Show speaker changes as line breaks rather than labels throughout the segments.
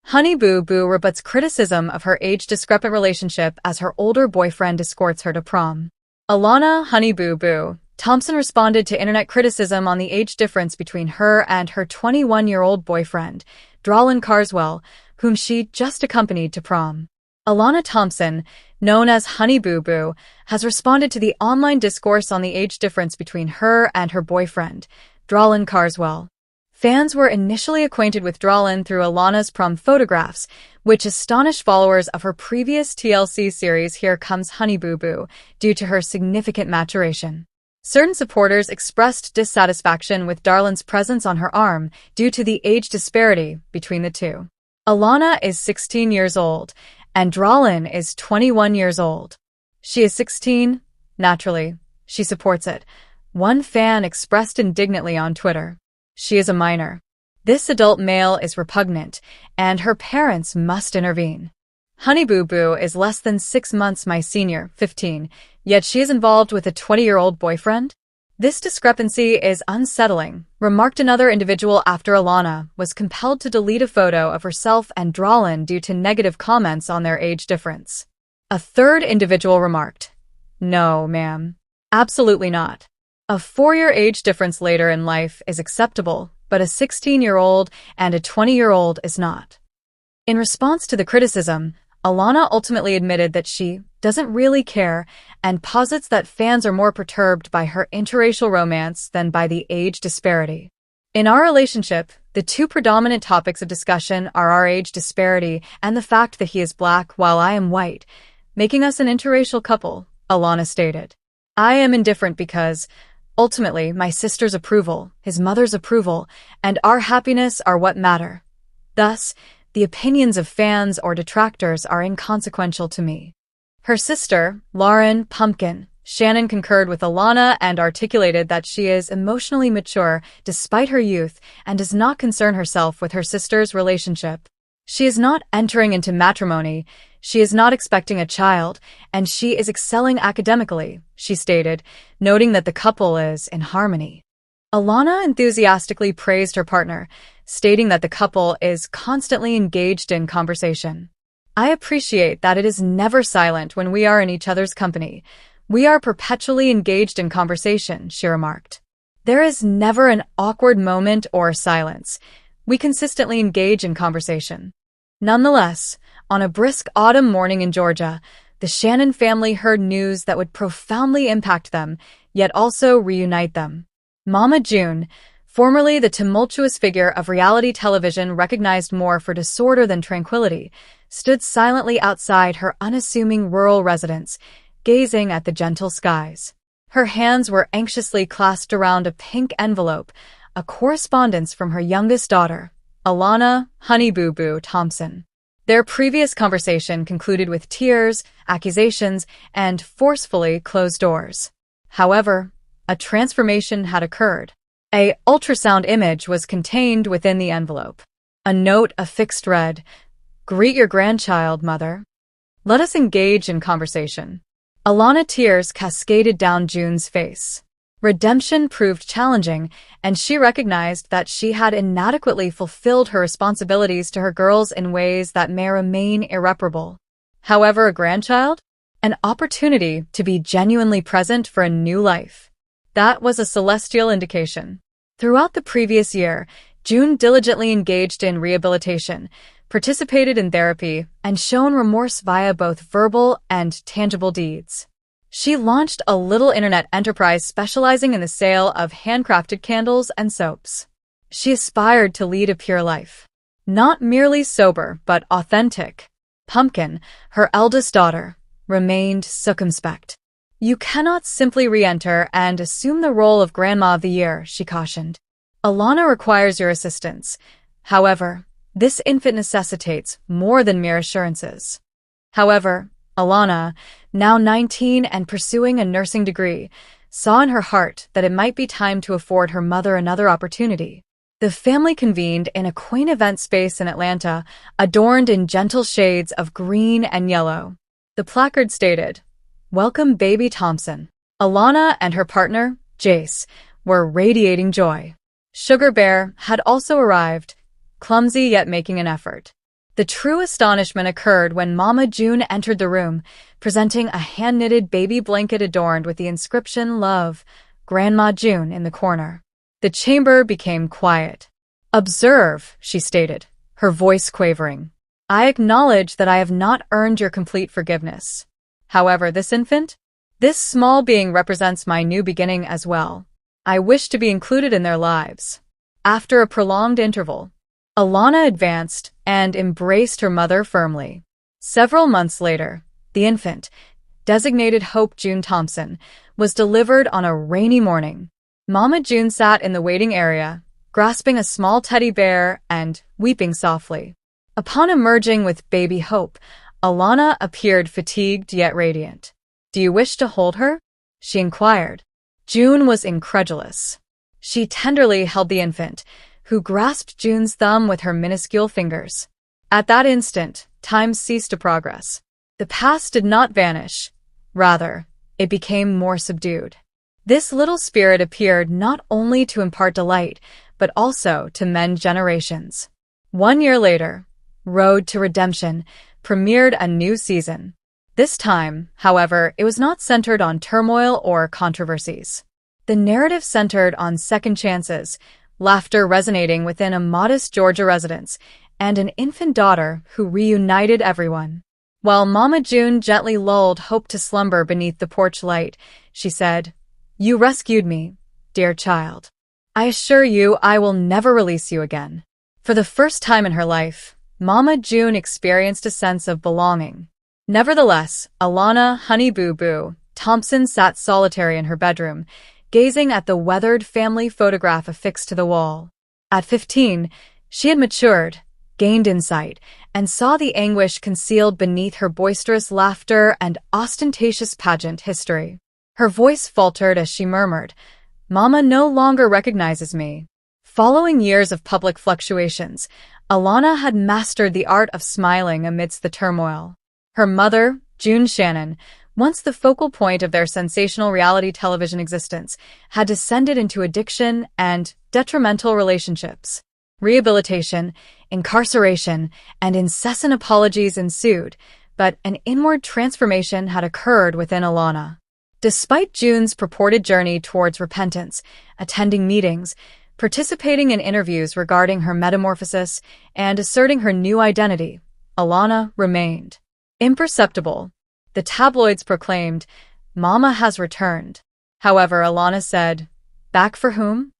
Honey Boo Boo rebuts criticism of her age-discrepant relationship as her older boyfriend escorts her to prom. Alana Honey Boo Boo Thompson responded to internet criticism on the age difference between her and her 21-year-old boyfriend, Drolin Carswell, whom she just accompanied to prom. Alana Thompson, known as Honey Boo Boo, has responded to the online discourse on the age difference between her and her boyfriend, Drolin Carswell. Fans were initially acquainted with Drolin through Alana's prom photographs, which astonished followers of her previous TLC series Here Comes Honey Boo Boo, due to her significant maturation. Certain supporters expressed dissatisfaction with Drolin's presence on her arm due to the age disparity between the two. Alana is 16 years old, and Drolin is 21 years old. She is 16, naturally. She supports it. One fan expressed indignantly on Twitter. She is a minor. This adult male is repugnant, and her parents must intervene. Honey Boo Boo is less than 6 months my senior, 15, yet she is involved with a 20-year-old boyfriend? This discrepancy is unsettling, remarked another individual after Alana was compelled to delete a photo of herself and Drolin due to negative comments on their age difference. A third individual remarked, "No, ma'am. Absolutely not. A 4-year age difference later in life is acceptable, but a 16-year-old and a 20-year-old is not." In response to the criticism, Alana ultimately admitted that she doesn't really care and posits that fans are more perturbed by her interracial romance than by the age disparity. In our relationship, the two predominant topics of discussion are our age disparity and the fact that he is black while I am white, making us an interracial couple, Alana stated. I am indifferent because, ultimately, my sister's approval, his mother's approval, and our happiness are what matter. Thus, the opinions of fans or detractors are inconsequential to me. Her sister, Lauren Pumpkin Shannon, concurred with Alana and articulated that she is emotionally mature despite her youth and does not concern herself with her sister's relationship. She is not entering into matrimony, she is not expecting a child, and she is excelling academically, she stated, noting that the couple is in harmony. Alana enthusiastically praised her partner, stating that the couple is constantly engaged in conversation. I appreciate that it is never silent when we are in each other's company. We are perpetually engaged in conversation, she remarked. There is never an awkward moment or silence. We consistently engage in conversation. Nonetheless, on a brisk autumn morning in Georgia, the Shannon family heard news that would profoundly impact them, yet also reunite them. Mama June, formerly the tumultuous figure of reality television recognized more for disorder than tranquility, stood silently outside her unassuming rural residence, gazing at the gentle skies. Her hands were anxiously clasped around a pink envelope, a correspondence from her youngest daughter, Alana Honey Boo Boo Thompson. Their previous conversation concluded with tears, accusations, and forcefully closed doors. However, a transformation had occurred. An ultrasound image was contained within the envelope. A note affixed read, "Greet your grandchild, mother. Let us engage in conversation." Alana tears cascaded down June's face. Redemption proved challenging, and she recognized that she had inadequately fulfilled her responsibilities to her girls in ways that may remain irreparable. However, a grandchild? An opportunity to be genuinely present for a new life. That was a celestial indication. Throughout the previous year, June diligently engaged in rehabilitation, participated in therapy, and shown remorse via both verbal and tangible deeds. She launched a little internet enterprise specializing in the sale of handcrafted candles and soaps. She aspired to lead a pure life. Not merely sober, but authentic. Pumpkin, her eldest daughter, remained circumspect. You cannot simply re-enter and assume the role of Grandma of the Year, she cautioned. Alana requires your assistance. However, this infant necessitates more than mere assurances. However, Alana, now 19 and pursuing a nursing degree, saw in her heart that it might be time to afford her mother another opportunity. The family convened in a quaint event space in Atlanta, adorned in gentle shades of green and yellow. The placard stated, "Welcome, baby Thompson." Alana and her partner, Jace, were radiating joy. Sugar Bear had also arrived, clumsy yet making an effort. The true astonishment occurred when Mama June entered the room, presenting a hand-knitted baby blanket adorned with the inscription "Love, Grandma June" in the corner. The chamber became quiet. "Observe," she stated, her voice quavering. "I acknowledge that I have not earned your complete forgiveness. However, this infant? This small being represents my new beginning as well. I wish to be included in their lives." After a prolonged interval, Alana advanced and embraced her mother firmly. Several months later, the infant, designated Hope June Thompson, was delivered on a rainy morning. Mama June sat in the waiting area, grasping a small teddy bear and weeping softly. Upon emerging with baby Hope, Alana appeared fatigued yet radiant. "Do you wish to hold her?" she inquired. June was incredulous. She tenderly held the infant, who grasped June's thumb with her minuscule fingers. At that instant, time ceased to progress. The past did not vanish. Rather, it became more subdued. This little spirit appeared not only to impart delight, but also to mend generations. 1 year later, Road to Redemption premiered a new season. This time, however, it was not centered on turmoil or controversies. The narrative centered on second chances, laughter resonating within a modest Georgia residence, and an infant daughter who reunited everyone. While Mama June gently lulled Hope to slumber beneath the porch light, she said, "You rescued me, dear child. I assure you I will never release you again." For the first time in her life, Mama June experienced a sense of belonging. Nevertheless, Alana "Honey Boo Boo" Thompson sat solitary in her bedroom, gazing at the weathered family photograph affixed to the wall. At 15, she had matured, gained insight, and saw the anguish concealed beneath her boisterous laughter and ostentatious pageant history. Her voice faltered as she murmured, "Mama no longer recognizes me." Following years of public fluctuations, Alana had mastered the art of smiling amidst the turmoil. Her mother, June Shannon, once the focal point of their sensational reality television existence, had descended into addiction and detrimental relationships. Rehabilitation, incarceration, and incessant apologies ensued, but an inward transformation had occurred within Alana. Despite June's purported journey towards repentance, attending meetings, participating in interviews regarding her metamorphosis, and asserting her new identity, Alana remained imperceptible. The tabloids proclaimed, "Mama has returned." However, Alana said, "Back for whom?"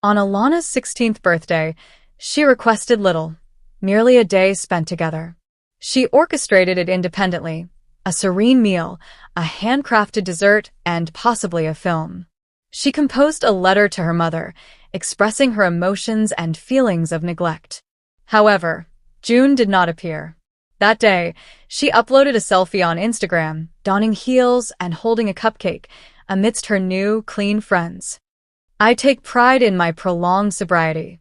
On Alana's 16th birthday, she requested little, merely a day spent together. She orchestrated it independently, a serene meal, a handcrafted dessert, and possibly a film. She composed a letter to her mother, expressing her emotions and feelings of neglect. However, June did not appear. That day, she uploaded a selfie on Instagram, donning heels and holding a cupcake, amidst her new, clean friends. "I take pride in my prolonged sobriety,"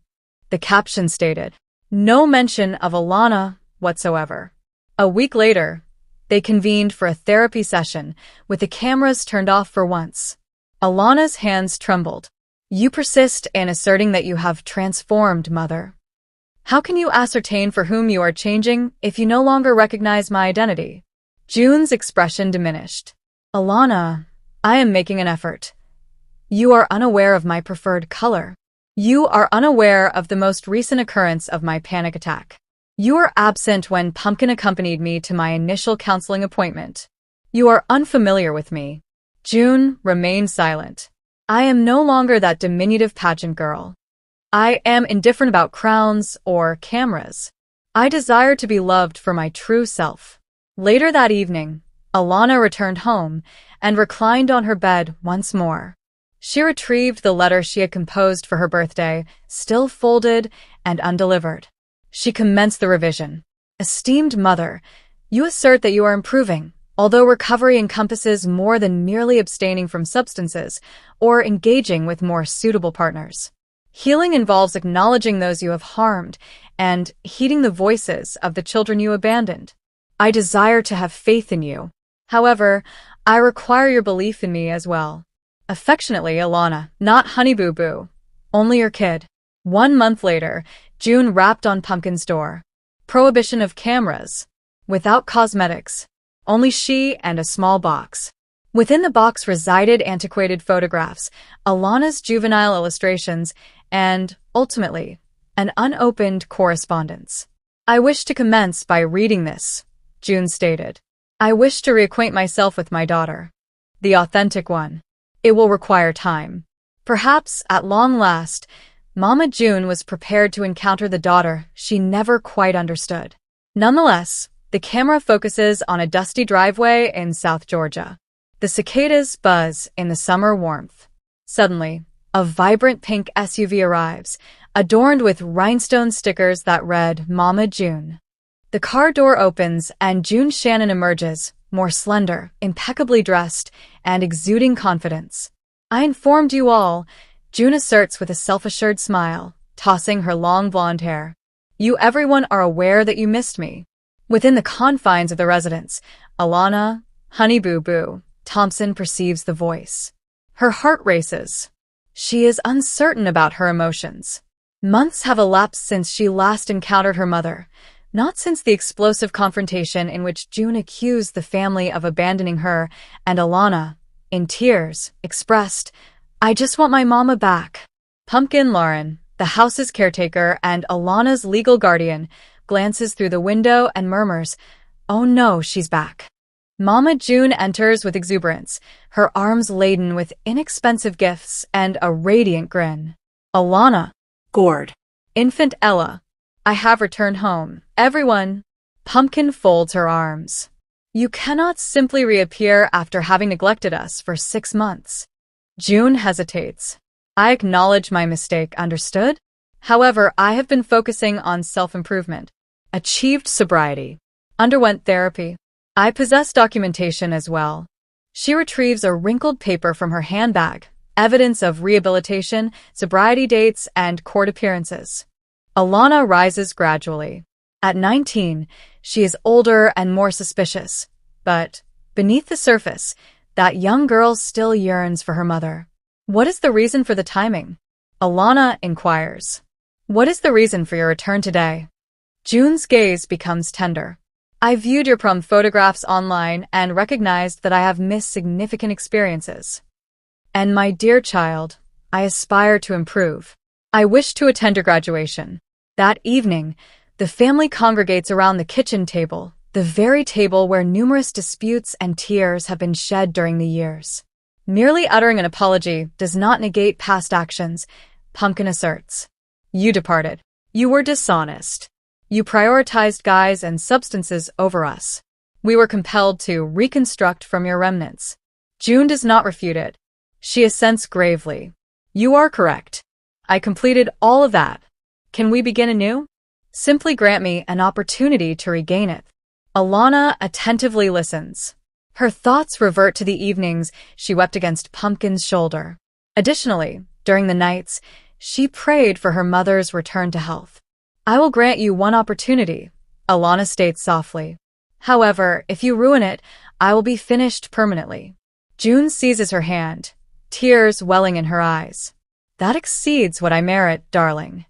the caption stated. No mention of Alana whatsoever. A week later, they convened for a therapy session, with the cameras turned off for once. Alana's hands trembled. "You persist in asserting that you have transformed, Mother. How can you ascertain for whom you are changing if you no longer recognize my identity?" June's expression diminished. "Alana, I am making an effort. You are unaware of my preferred color. You are unaware of the most recent occurrence of my panic attack. You were absent when Pumpkin accompanied me to my initial counseling appointment. You are unfamiliar with me." June remained silent. "I am no longer that diminutive pageant girl. I am indifferent about crowns or cameras. I desire to be loved for my true self." Later that evening, Alana returned home and reclined on her bed once more. She retrieved the letter she had composed for her birthday, still folded and undelivered. She commenced the revision. "Esteemed Mother, you assert that you are improving, although recovery encompasses more than merely abstaining from substances or engaging with more suitable partners. Healing involves acknowledging those you have harmed and heeding the voices of the children you abandoned. I desire to have faith in you. However, I require your belief in me as well. Affectionately, Alana, not Honey Boo Boo, only your kid." 1 month later, June rapped on Pumpkin's door. Prohibition of cameras. Without cosmetics. Only she and a small box. Within the box resided antiquated photographs, Alana's juvenile illustrations, and, ultimately, an unopened correspondence. I wish to commence by reading this, June stated. I wish to reacquaint myself with my daughter. The authentic one. It will require time. Perhaps, at long last, Mama June was prepared to encounter the daughter she never quite understood. Nonetheless, the camera focuses on a dusty driveway in South Georgia. The cicadas buzz in the summer warmth. Suddenly, a vibrant pink SUV arrives, adorned with rhinestone stickers that read Mama June. The car door opens and June Shannon emerges, more slender, impeccably dressed, and exuding confidence. I informed you all, June asserts with a self-assured smile, tossing her long blonde hair. You everyone are aware that you missed me. Within the confines of the residence, Alana, Honey Boo Boo, Thompson perceives the voice. Her heart races. She is uncertain about her emotions. Months have elapsed since she last encountered her mother, not since the explosive confrontation in which June accused the family of abandoning her, and Alana, in tears, expressed, I just want my mama back. Pumpkin Lauren, the house's caretaker and Alana's legal guardian, glances through the window and murmurs, oh no, she's back. Mama June enters with exuberance, her arms laden with inexpensive gifts and a radiant grin. Alana, gourd. Infant Ella, I have returned home. Everyone. Pumpkin folds her arms. You cannot simply reappear after having neglected us for 6 months. June hesitates. I acknowledge my mistake, understood? However, I have been focusing on self-improvement. Achieved sobriety. Underwent therapy. I possess documentation as well. She retrieves a wrinkled paper from her handbag, evidence of rehabilitation, sobriety dates, and court appearances. Alana rises gradually. At 19, she is older and more suspicious, but, beneath the surface, that young girl still yearns for her mother. What is the reason for the timing? Alana inquires. What is the reason for your return today? June's gaze becomes tender. I viewed your prom photographs online and recognized that I have missed significant experiences. And my dear child, I aspire to improve. I wish to attend your graduation. That evening, the family congregates around the kitchen table, the very table where numerous disputes and tears have been shed during the years. Merely uttering an apology does not negate past actions, Pumpkin asserts. You departed. You were dishonest. You prioritized guys and substances over us. We were compelled to reconstruct from your remnants. June does not refute it. She assents gravely. You are correct. I completed all of that. Can we begin anew? Simply grant me an opportunity to regain it. Alana attentively listens. Her thoughts revert to the evenings she wept against Pumpkin's shoulder. Additionally, during the nights, she prayed for her mother's return to health. I will grant you one opportunity, Alana states softly. However, if you ruin it, I will be finished permanently. June seizes her hand, tears welling in her eyes. That exceeds what I merit, darling.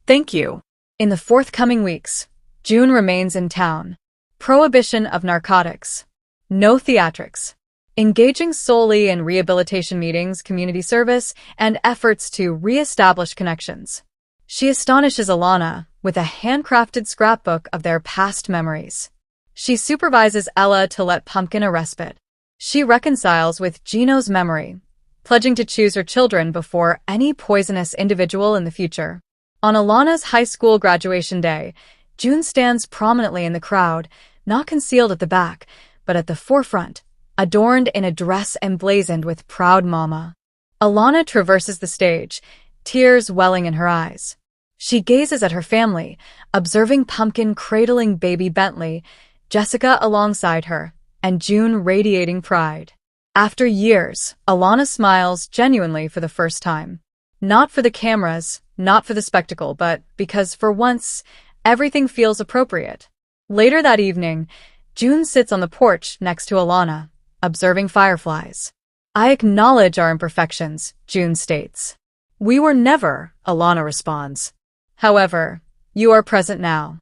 Thank you. In the forthcoming weeks, June remains in town. Prohibition of narcotics. No theatrics. Engaging solely in rehabilitation meetings, community service, and efforts to re-establish connections. She astonishes Alana with a handcrafted scrapbook of their past memories. She supervises Ella to let Pumpkin a respite. She reconciles with Gino's memory, pledging to choose her children before any poisonous individual in the future. On Alana's high school graduation day, June stands prominently in the crowd, not concealed at the back, but at the forefront, adorned in a dress emblazoned with proud mama. Alana traverses the stage, tears welling in her eyes. She gazes at her family, observing Pumpkin cradling baby Bentley, Jessica alongside her, and June radiating pride. After years, Alana smiles genuinely for the first time. Not for the cameras, not for the spectacle, but because, for once, everything feels appropriate. Later that evening, June sits on the porch next to Alana, observing fireflies. I acknowledge our imperfections, June states. We were never, Alana responds. However, you are present now.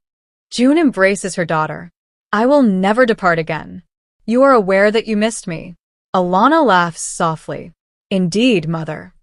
June embraces her daughter. I will never depart again. You are aware that you missed me. Alana laughs softly. Indeed, mother.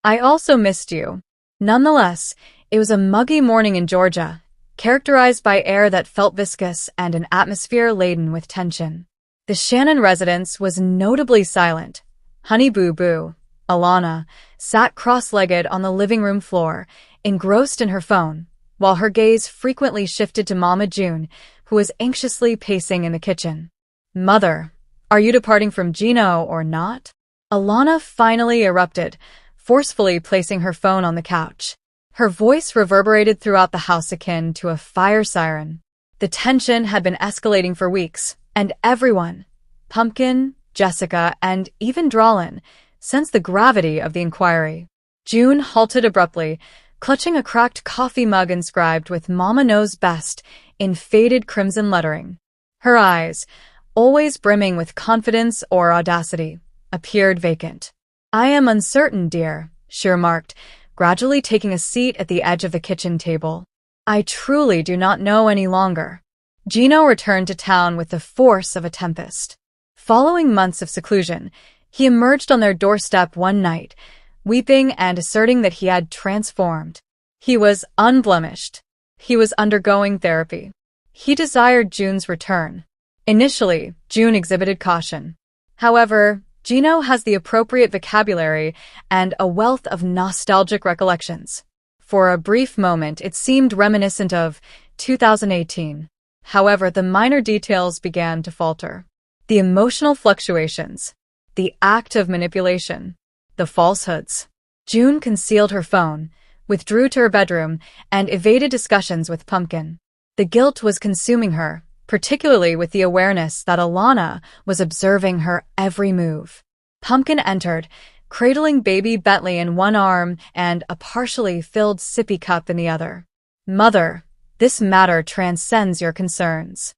I also missed you. Nonetheless, it was a muggy morning in Georgia, characterized by air that felt viscous and an atmosphere laden with tension. The Shannon residence was notably silent. Honey Boo Boo, Alana, sat cross-legged on the living room floor, engrossed in her phone, while her gaze frequently shifted to Mama June, who was anxiously pacing in the kitchen. Mother, are you departing from Gino or not? Alana finally erupted, forcefully placing her phone on the couch. Her voice reverberated throughout the house akin to a fire siren. The tension had been escalating for weeks, and everyone, Pumpkin, Jessica, and even Drawlin, sensed the gravity of the inquiry. June halted abruptly, clutching a cracked coffee mug inscribed with Mama Knows Best in faded crimson lettering. Her eyes, always brimming with confidence or audacity, appeared vacant. I am uncertain, dear, she remarked, gradually taking a seat at the edge of the kitchen table. I truly do not know any longer. Gino returned to town with the force of a tempest. Following months of seclusion, he emerged on their doorstep one night, weeping and asserting that he had transformed. He was unblemished. He was undergoing therapy. He desired June's return. Initially, June exhibited caution. However, Gino has the appropriate vocabulary and a wealth of nostalgic recollections. For a brief moment, it seemed reminiscent of 2018. However, the minor details began to falter. The emotional fluctuations, the act of manipulation, the falsehoods. June concealed her phone, withdrew to her bedroom, and evaded discussions with Pumpkin. The guilt was consuming her, particularly with the awareness that Alana was observing her every move. Pumpkin entered, cradling baby Bentley in one arm and a partially filled sippy cup in the other. Mother, this matter transcends your concerns.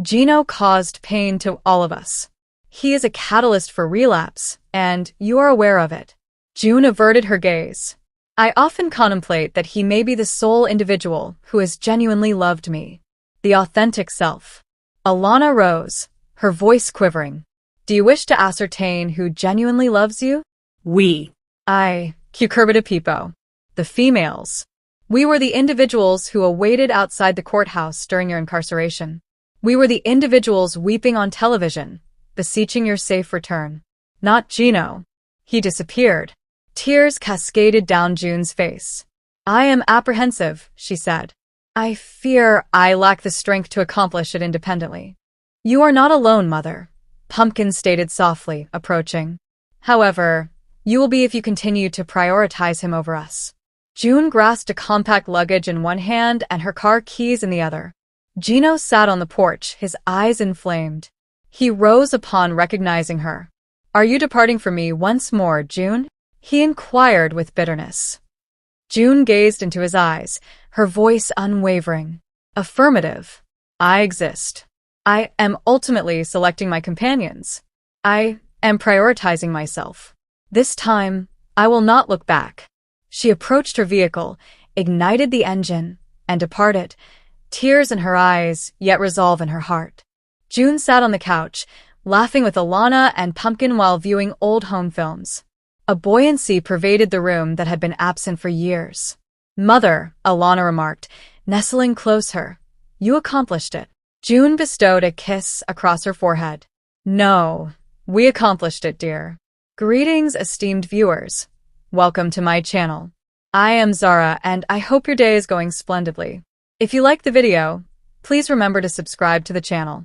Gino caused pain to all of us. He is a catalyst for relapse, and you are aware of it. June averted her gaze. I often contemplate that he may be the sole individual who has genuinely loved me. The authentic self. Alana rose, her voice quivering. Do you wish to ascertain who genuinely loves you?
We.
Cucurbita Pipo. The females. We were the individuals who awaited outside the courthouse during your incarceration. We were the individuals weeping on television, beseeching your safe return. Not Gino. He disappeared. Tears cascaded down June's face. I am apprehensive, she said. I fear I lack the strength to accomplish it independently. You are not alone, Mother, Pumpkin stated softly, approaching. However, you will be if you continue to prioritize him over us. June grasped a compact luggage in one hand and her car keys in the other. Gino sat on the porch, his eyes inflamed. He rose upon recognizing her. Are you departing from me once more, June? He inquired with bitterness. June gazed into his eyes, her voice unwavering. Affirmative. I exist. I am ultimately selecting my companions. I am prioritizing myself. This time, I will not look back. She approached her vehicle, ignited the engine, and departed, tears in her eyes, yet resolve in her heart. June sat on the couch, laughing with Alana and Pumpkin while viewing old home films. A buoyancy pervaded the room that had been absent for years. Mother, Alana remarked, nestling closer. You accomplished it. June bestowed a kiss across her forehead. No, we accomplished it, dear. Greetings, esteemed viewers. Welcome to my channel. I am Zara, and I hope your day is going splendidly. If you liked the video, please remember to subscribe to the channel.